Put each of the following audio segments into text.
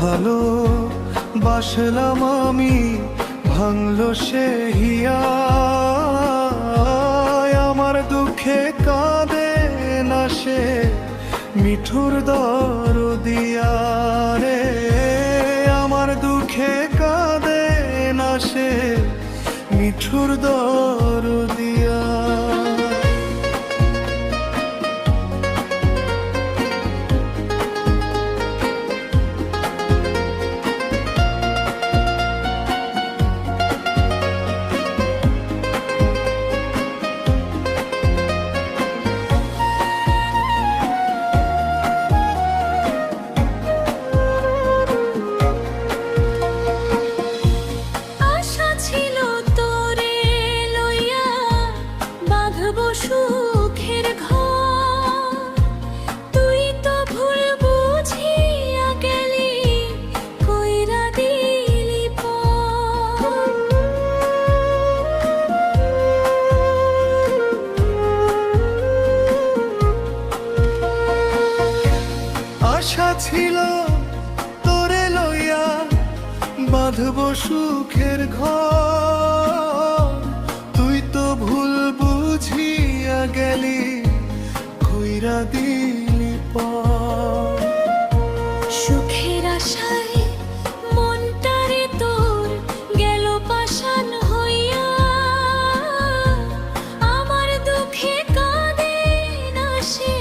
ভালো বাসলাম আমি, ভাঙলো সে হিয়া। আমার দুঃখে কাঁদে না সে, মিঠুর দরদিয়া রে। আমার দুঃখে কাঁদে না সে, মিঠুর দরদিয়া। সুখের ঘর তুই তো ভুল বুঝিয়া গেলি, কইরা দিলি পর। আশা ছিল তোরে লইয়া বাঁধব সুখের ঘর, তুই তো ভুল বুঝিয়া গেলি, কইরা দিলি পর। সুখের আশায় মনটারে তোর গেল পাষাণ হইয়া, আমার দুঃখে কাঁদে না সে,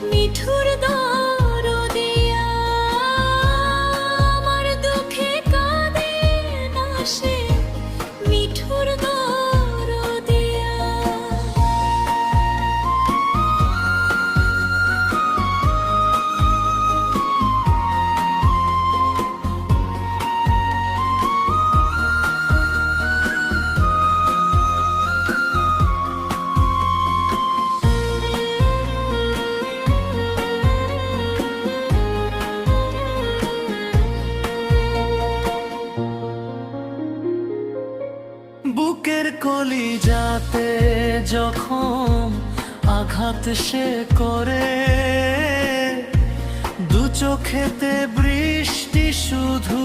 মিঠুর দরদিয়া। আমার দুঃখে কাঁদে না সে, মিঠুর দরদিয়া। বুকের কলিজাতে যখন আঘাত সে করে, দু চোখেতে বৃষ্টি শুধু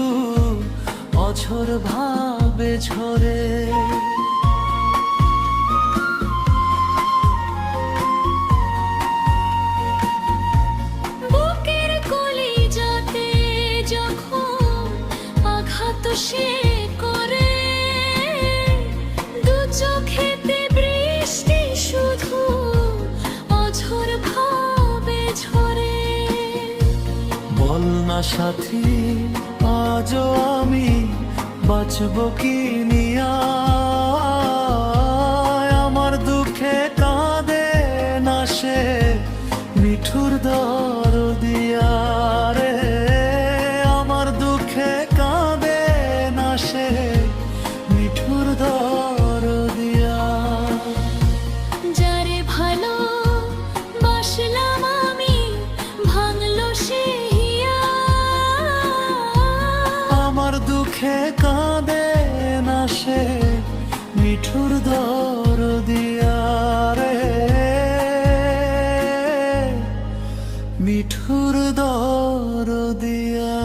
অঝোর ভাবে ঝরে। বুকের কলিজাতে যখন আঘাত সে করে, দু চোখেতে বৃষ্টি শুধু অঝোর ভাবে ঝরে। বল না সাথী আজও আমি বাঁচব কি নিয়া, আমার দুঃখে কাঁদে না সে, মিঠুর দরদিয়া রে। আমার দুঃখে কাঁদে না সে, মিঠুর দরদিয়া। যারে ভালো বাসলাম আমি, ভাঙলো সে হিয়া। আমার দুঃখে কাঁদে না সে, মিঠুর দরদিয়া রে, মিঠুর দরদিয়া।